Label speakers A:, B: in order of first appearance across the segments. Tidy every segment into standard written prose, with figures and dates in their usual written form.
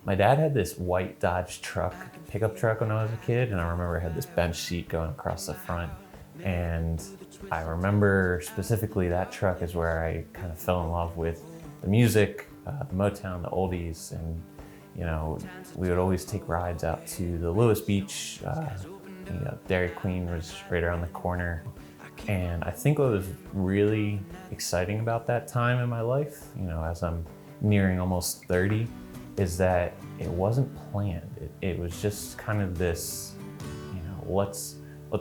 A: My dad had this white Dodge truck, pickup truck when I was a kid, and I remember it had this bench seat going across the front. And I remember specifically that truck is where I kind of fell in love with the music, the Motown, the oldies, and we would always take rides out to the Lewis Beach. Dairy Queen was right around the corner. And I think what was really exciting about that time in my life, as I'm nearing almost 30, is that it wasn't planned. It was just kind of this, let's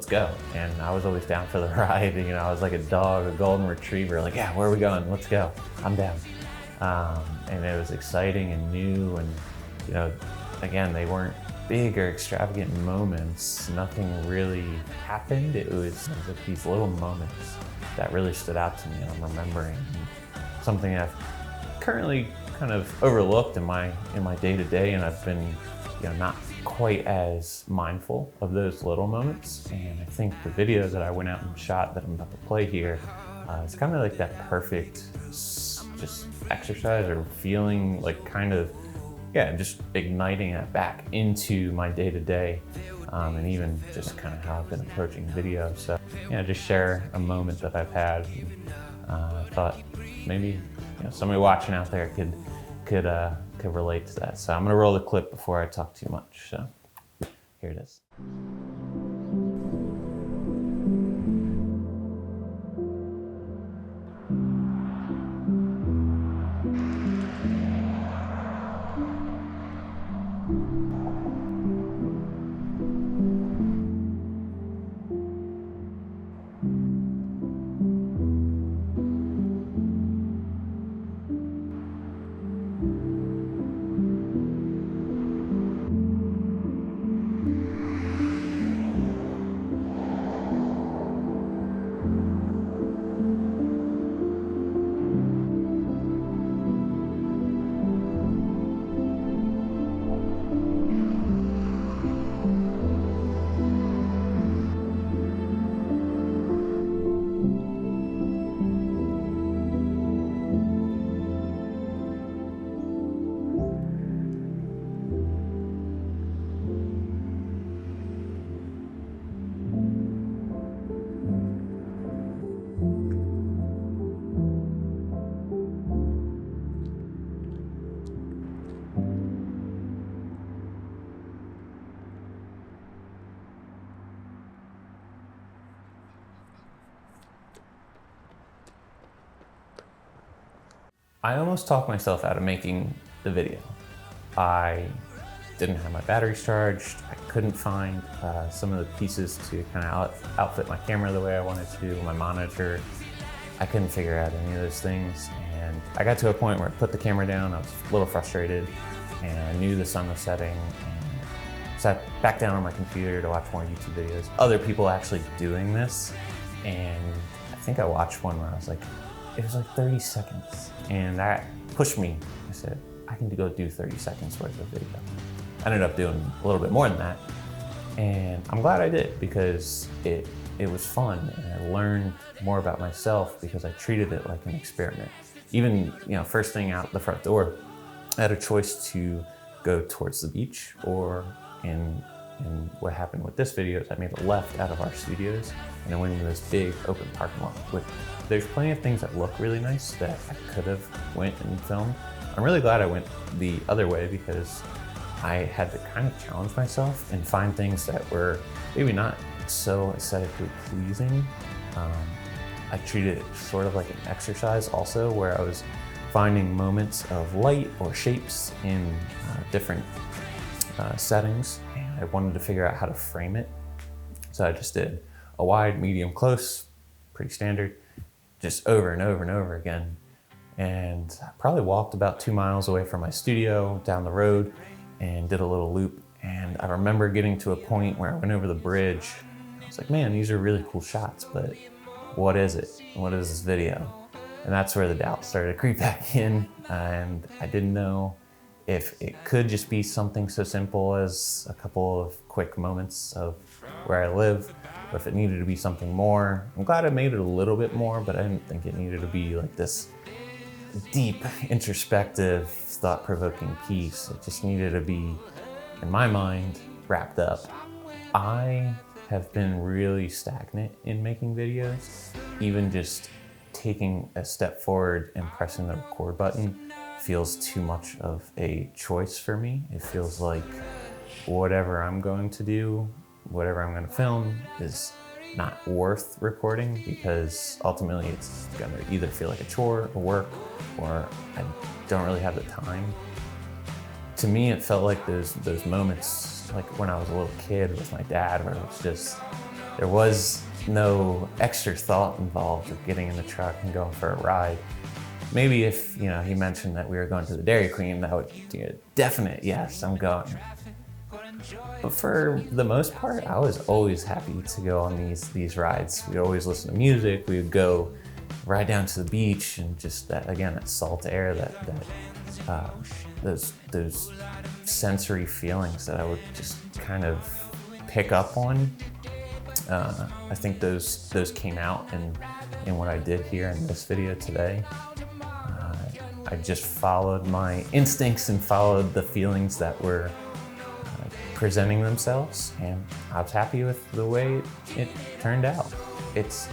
A: go. And I was always down for the ride. I was like a dog, a golden retriever, like, yeah, where are we going? Let's go. I'm down. And it was exciting and new. And, again, they weren't big or extravagant moments. Nothing really happened. It was like these little moments that really stood out to me, and I'm remembering something I've currently kind of overlooked in my day-to-day, and I've been not quite as mindful of those little moments. And I think the video that I went out and shot that I'm about to play here is kind of like that perfect just exercise or feeling, like kind of just igniting it back into my day-to-day, and even just kind of how I've been approaching video. So just share a moment that I've had. I thought maybe somebody watching out there could relate to that. So I'm gonna roll the clip before I talk too much. So here it is. I almost talked myself out of making the video. I didn't have my batteries charged. I couldn't find some of the pieces to kind of outfit my camera the way I wanted to, my monitor. I couldn't figure out any of those things. And I got to a point where I put the camera down, I was a little frustrated, and I knew the sun was setting, and sat back down on my computer to watch more YouTube videos. Other people actually doing this, and I think I watched one where I was like, it was like 30 seconds. And that pushed me. I said, I can go do 30 seconds worth of video. I ended up doing a little bit more than that. And I'm glad I did, because it was fun, and I learned more about myself because I treated it like an experiment. Even, first thing out the front door, I had a choice to go towards the beach, or in what happened with this video is I made a left out of our studios and I went into this big open parking lot. There's plenty of things that look really nice that I could have went and filmed. I'm really glad I went the other way, because I had to kind of challenge myself and find things that were maybe not so aesthetically pleasing. I treated it sort of like an exercise also, where I was finding moments of light or shapes in different settings, and I wanted to figure out how to frame it. So I just did a wide, medium, close, pretty standard, just over and over and over again. And I probably walked about 2 miles away from my studio down the road and did a little loop. And I remember getting to a point where I went over the bridge. I was like, man, these are really cool shots, but what is it? What is this video? And that's where the doubt started to creep back in. And I didn't know if it could just be something so simple as a couple of quick moments of where I live, or if it needed to be something more. I'm glad I made it a little bit more, but I didn't think it needed to be like this deep, introspective, thought-provoking piece. It just needed to be, in my mind, wrapped up. I have been really stagnant in making videos. Even just taking a step forward and pressing the record button feels too much of a choice for me. It feels like whatever I'm going to do, whatever I'm going to film is not worth recording, because ultimately it's going to either feel like a chore or work, or I don't really have the time. To me, it felt like those moments, like when I was a little kid with my dad, where it was just, there was no extra thought involved of getting in the truck and going for a ride. Maybe if, you know, he mentioned that we were going to the Dairy Queen, that would be a definite yes, I'm going. But for the most part, I was always happy to go on these rides. We'd always listen to music. We would go right down to the beach, and just that, again, that salt air, those sensory feelings that I would just kind of pick up on. I think those came out in what I did here in this video today. I just followed my instincts and followed the feelings that were presenting themselves, and I was happy with the way it turned out. It's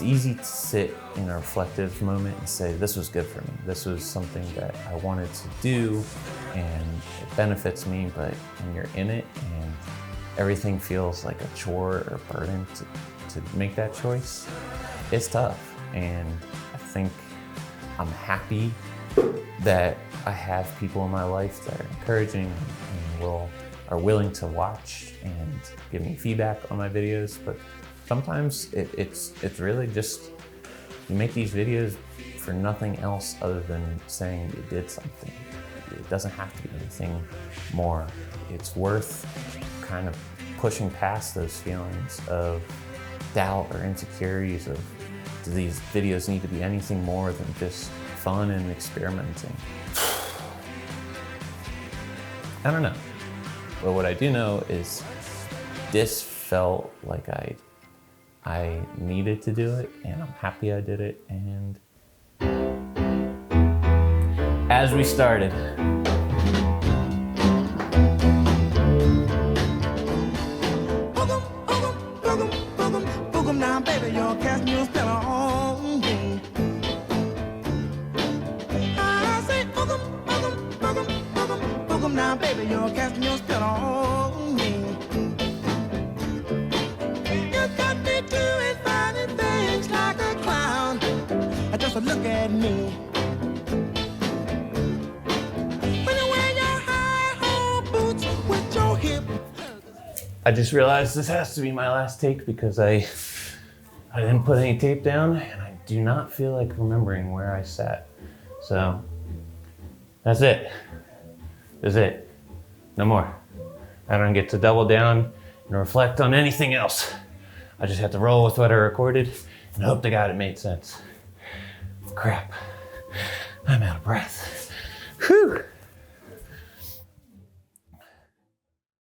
A: easy to sit in a reflective moment and say, this was good for me. This was something that I wanted to do and it benefits me, but when you're in it and everything feels like a chore or burden to make that choice, it's tough. And I think I'm happy that I have people in my life that are encouraging and are willing to watch and give me feedback on my videos. But sometimes it's really just, you make these videos for nothing else other than saying you did something. It doesn't have to be anything more. It's worth kind of pushing past those feelings of doubt or insecurities of, do these videos need to be anything more than just fun and experimenting? I don't know. But what I do know is this felt like I needed to do it, and I'm happy I did it. And as we started, now, baby, your cast new spell on me. I say, now, baby, you're casting your spell on me. You got me doing funny things like a clown. Just look at me. When you wear your high-heel boots with your hip. I just realized this has to be my last take because I didn't put any tape down, and I do not feel like remembering where I sat. So that's it. That's it. No more. I don't get to double down and reflect on anything else. I just have to roll with what I recorded and hope to God it made sense. Crap. I'm out of breath. Whew.